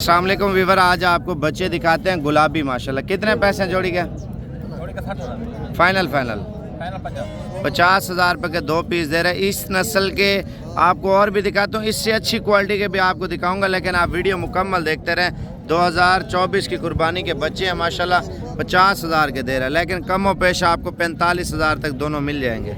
अस्सलाम वालेकुम वीवर, आज आपको बच्चे दिखाते हैं गुलाबी माशाल्लाह। कितने पैसे हैं जोड़ी के? फाइनल 50,000 रुपये के 2 पीस दे रहे हैं। इस नस्ल के आपको और भी दिखाता हूँ, इससे अच्छी क्वालिटी के भी आपको दिखाऊंगा, लेकिन आप वीडियो मुकम्मल देखते रहें। 2024 की कुर्बानी के बच्चे हैं माशाल्लाह, 50,000 के दे रहे हैं, लेकिन कमो पेश आपको 45,000 तक दोनों मिल जाएंगे।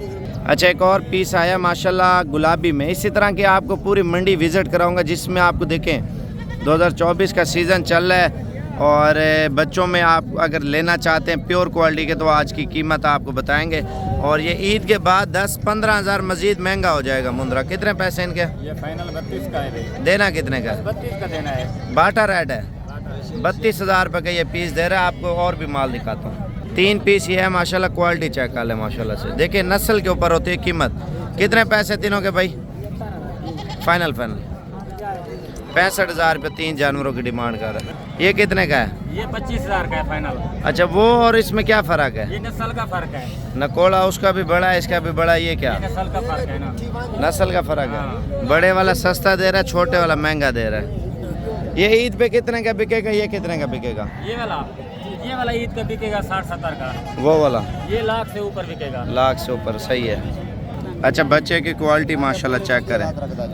अच्छा, एक और पीस आया माशाल्लाह गुलाबी में। इसी तरह की आपको पूरी मंडी विज़िट कराऊंगा, जिसमें आपको देखें 2024 का सीज़न चल रहा है और बच्चों में आप अगर लेना चाहते हैं प्योर क्वालिटी के तो आज की कीमत आपको बताएंगे। और ये ईद के बाद 10-15 हज़ार मज़ीद महंगा हो जाएगा। मुंद्रा कितने पैसे इनके? ये फाइनल 32 का है। देना कितने का? 32 का देना है। बाटा रेट है। 32,000 रुपये का ये पीस दे रहा है। आपको और भी माल दिखाता हूँ। 3 पीस ये है माशाल्लाह, क्वालिटी चेक कर ले माशाल्लाह से। देखिए नस्ल के ऊपर होती है कीमत। कितने पैसे तीनों के भाई? फाइनल 65,000 रुपये 3 जानवरों की डिमांड कर रहा है। ये कितने का है? ये 25,000 का है फाइनल। अच्छा, वो और इसमें क्या फ़र्क है? ये नस्ल का फर्क है। नकोड़ा उसका भी बड़ा है, इसका भी बड़ा है। ये क्या ये नस्ल का फर्क है ना? नस्ल का फ़र्क है। बड़े वाला सस्ता दे रहा है, छोटे वाला महंगा दे रहा है। ये ईद पे कितने का बिकेगा? ये कितने का बिकेगा? ये वाला ईद का बिकेगा 60-70 का। वो वाला ये लाख से ऊपर बिकेगा। लाख से ऊपर, सही है। अच्छा, बच्चे की क्वालिटी माशाल्लाह चेक करें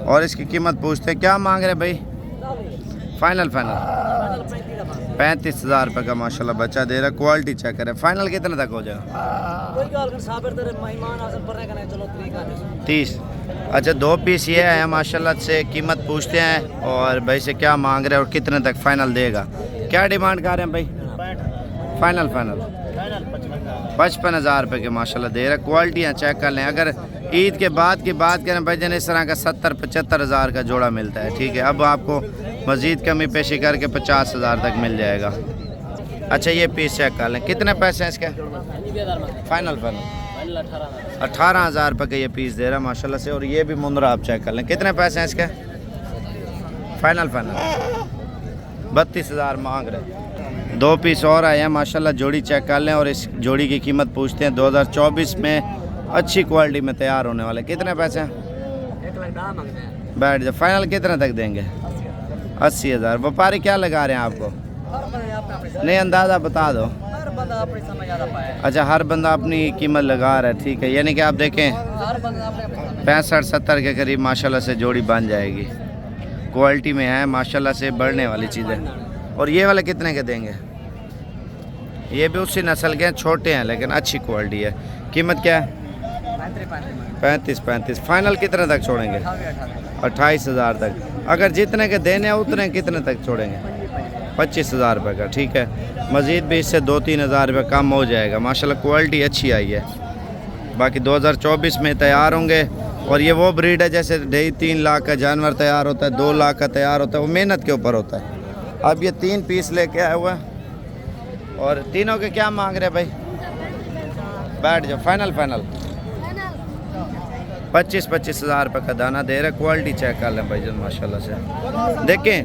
और इसकी कीमत पूछते हैं। क्या मांग रहे भाई? फाइनल 35,000 रुपये का माशाल्लाह बच्चा दे रहा है। क्वालिटी चेक करें। फाइनल कितने तक हो जाएगा? 30। अच्छा, 2 पीस ये है माशाल्लाह से। कीमत पूछते हैं और भाई से क्या मांग रहे हैं और कितने तक फाइनल देगा। क्या डिमांड कर रहे हैं भाई? फाइनल 55,000 रुपये के माशाल्लाह दे रहा है। क्वालिटियाँ चेक कर लें। अगर ईद के बाद की बात करें भाई जान, इस तरह का 70-75 हज़ार का जोड़ा मिलता है। ठीक है, अब आपको मज़ीद कमी पेशी करके 50,000 तक मिल जाएगा। अच्छा, ये पीस चेक कर लें। कितने पैसे हैं इसके? फाइनल 18,000 रुपये का ये पीस दे रहा है माशाल्लाह से। और ये भी मुंद्रा आप चेक कर लें। कितने पैसे हैं इसके? फाइनल 32,000 मांग रहे। 2 पीस और आए हैं माशाल्लाह, जोड़ी चेक कर लें और इस जोड़ी की कीमत पूछते हैं। 2024 में अच्छी क्वालिटी में तैयार होने वाले। कितने पैसे हैं? 1,10,000 मांगते हैं। बैठ जाओ। फाइनल कितने तक देंगे? 80,000। व्यापारी क्या लगा रहे हैं आपको? नहीं, अंदाज़ा बता दो। हर बंदा अपनी समझ ज़्यादा पाए। अच्छा, हर बंदा अपनी कीमत लगा रहा है। ठीक है, यानी कि आप देखें 65-70 के करीब माशाल्लाह से जोड़ी बन जाएगी। क्वालिटी में है माशाल्लाह से, बढ़ने वाली चीज़ें। और ये वाले कितने के देंगे? ये भी उसी नस्ल के हैं, छोटे हैं लेकिन अच्छी क्वालिटी है। कीमत क्या है? 35। फाइनल कितने तक छोड़ेंगे? 28,000 तक। अगर जितने के देने हैं उतने कितने तक छोड़ेंगे? 25,000 रुपये का। ठीक है, मज़ीद भी इससे 2-3 हज़ार रुपये कम हो जाएगा। माशाल्लाह क्वालिटी अच्छी आई है। बाकी 2024 में तैयार होंगे। और ये वो ब्रीड है जैसे 3 लाख का जानवर तैयार होता है, 2 लाख का तैयार होता है, वो मेहनत के ऊपर होता है। अब ये 3 पीस लेके आए हुए हैं और तीनों के क्या मांग रहे भाई? बैठ जाओ। फाइनल 25,000 रुपये का दाना दे रहे। क्वालिटी चेक कर लें भाई जान माशाल्लाह से। देखें,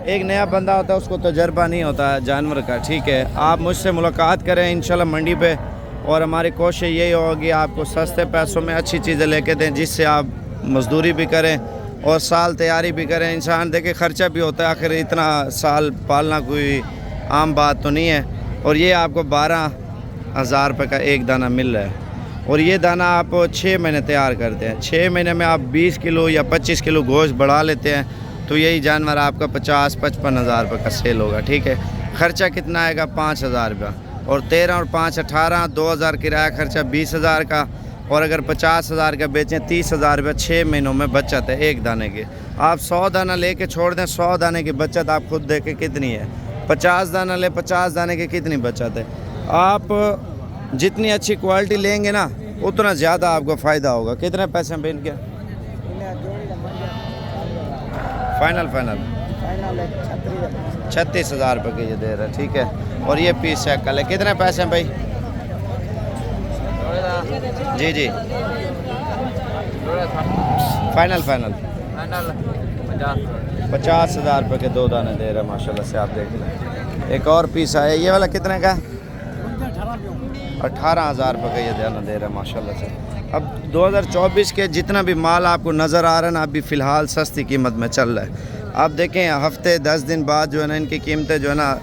एक नया बंदा होता है, उसको तजर्बा नहीं होता है जानवर का। ठीक है, आप मुझसे मुलाकात करें इंशाल्लाह मंडी पे, और हमारी कोशिश यही होगी आपको सस्ते पैसों में अच्छी चीज़ें लेके दें, जिससे आप मजदूरी भी करें और साल तैयारी भी करें। इंसान देखे खर्चा भी होता है, आखिर इतना साल पालना कोई आम बात तो नहीं है। और ये आपको 12,000 रुपये का एक दाना मिल रहा है। और ये दाना आप 6 महीने तैयार करते हैं। 6 महीने में आप 20 किलो या 25 किलो गोश्त बढ़ा लेते हैं, तो यही जानवर आपका 50-55 हज़ार रुपये का सेल होगा। ठीक है, ख़र्चा कितना आएगा? 5,000 रुपया। और 13 और 5 18, 2,000 किराया खर्चा 20,000 का। और अगर 50,000 का बेचें 30,000 रुपये 6 महीनों में बचत है एक दाने की। आप 100 दाना लेके छोड़ दें, 100 दाने की बचत आप खुद देखें कितनी है। 50 दाना ले, 50 दाने की कितनी बचत है। आप जितनी अच्छी क्वालिटी लेंगे ना, उतना ज़्यादा आपको फ़ायदा होगा। कितने पैसे हैं इनके? फाइनल 36,000 रुपये के ये दे रहा है। ठीक है, और ये पीस चेक कर ले। कितने पैसे हैं भाई? जी फाइनल 50,000 रुपये के 2 दाने दे रहे हैं माशाल्लाह से। आप देख लें। एक और पीस आया, ये वाला कितने का? 18,000 रुपये का ये दाना दे रहा है माशाल्लाह से। अब 2024 के जितना भी माल आपको नज़र आ रहा है ना, अभी फ़िलहाल सस्ती कीमत में चल रहा है। आप देखें हफ्ते 10 दिन बाद जो है ना इनकी कीमतें जो है ना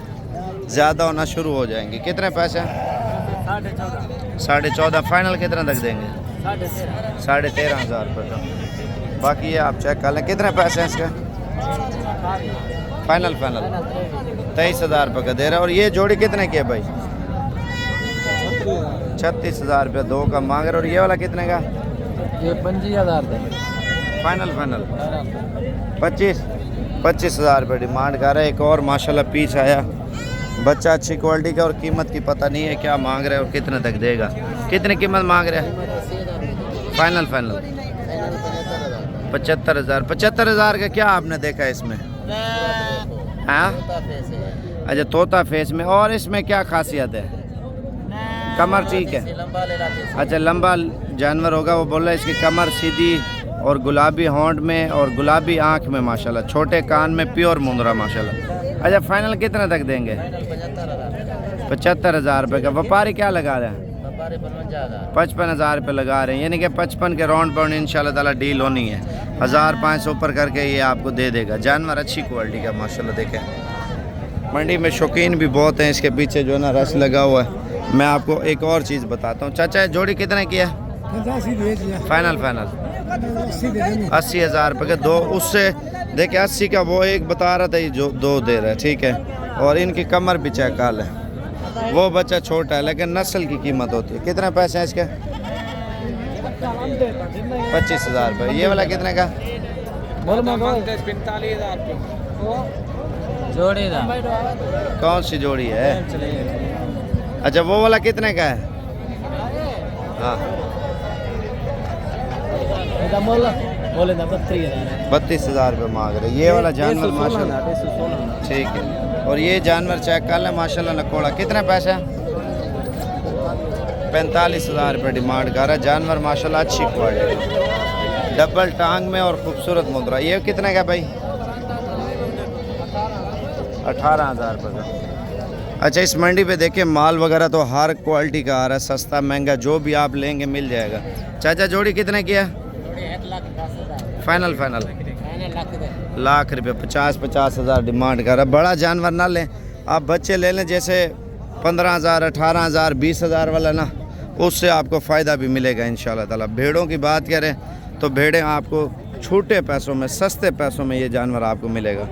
ज़्यादा होना शुरू हो जाएंगी। कितने पैसे? 14.5 14.5। फाइनल कितना तक देंगे? 13.5 13,500 रुपये का। बाकी ये आप चेक कर लें। कितने पैसे हैं इसके? फाइनल 23,000 रुपये का दे रहे हैं। और ये जोड़ी कितने की है भाई? 36,000 रुपये दो का मांग रहे। और ये वाला कितने का? ये 25,000 फाइनल 25,000 रुपये डिमांड कर रहा है। एक और माशाल्लाह पीस आया बच्चा अच्छी क्वालिटी का और कीमत की पता नहीं है क्या मांग रहे हैं और कितने तक देगा। कितनी कीमत मांग रहे हैं? फाइनल 75,000। 75,000 का क्या आपने देखा इसमें? हाँ अच्छा, तोता फेस में। और इसमें क्या खासियत है? कमर ठीक है? अच्छा, लंबा जानवर होगा। वो बोल रहा है इसकी कमर सीधी और गुलाबी होंठ में और गुलाबी आँख में माशाल्लाह, छोटे कान में, प्योर मुंदरा माशाल्लाह। अच्छा, फाइनल कितने तक देंगे? 75,000 रुपये का। व्यापारी क्या लगा रहे हैं? 55,000 रुपये लगा रहे हैं, यानी कि 55 के राउंड पर इंशाल्लाह ताला डील होनी है। 1,500 ऊपर करके ये आपको दे देगा। जानवर अच्छी क्वालिटी का माशाल्लाह। देखें मंडी में शौकीन भी बहुत हैं। इसके पीछे जो है ना रस लगा हुआ है। मैं आपको एक और चीज़ बताता हूँ। चाचा जोड़ी कितने की है? फाइनल 80,000 रुपये के दो। उससे देखिए 80 का वो एक बता रहा था, ये जो दो दे रहा है, ठीक है। और इनकी कमर भी चेक कर लें। वो बच्चा छोटा है लेकिन नस्ल की कीमत होती है। कितने पैसे हैं इसके? 25,000 रुपये। ये वाला कितने का? 45,000 जोड़ी दा। कौन सी जोड़ी है? अच्छा, वो वाला कितने का है? हाँ 32,000 रुपये मांग रहे। ये वाला जानवर माशाल्लाह ठीक है। और ये जानवर चेक कर लें माशाल्लाह नकोड़ा। कितने पैसे? 45,000 रुपये डिमांड कर रहा है। जानवर माशाल्लाह अच्छी क्वालिटी, डबल टांग में और खूबसूरत मुद्रा। ये कितने का भाई? 18,000 रुपये का। अच्छा, इस मंडी पे देखिए माल वगैरह तो हर क्वालिटी का आ रहा है, सस्ता महंगा जो भी आप लेंगे मिल जाएगा। चाचा जोड़ी कितने की है? फाइनल लाख रुपये। 50,000 डिमांड कर रहा है। बड़ा जानवर ना लें आप, बच्चे ले लें जैसे 15,000, 18,000, 20,000 वाला ना, उससे आपको फ़ायदा भी मिलेगा इंशाल्लाह ताला। भेड़ों की बात करें तो भेड़ें आपको छोटे पैसों में, सस्ते पैसों में ये जानवर आपको मिलेगा।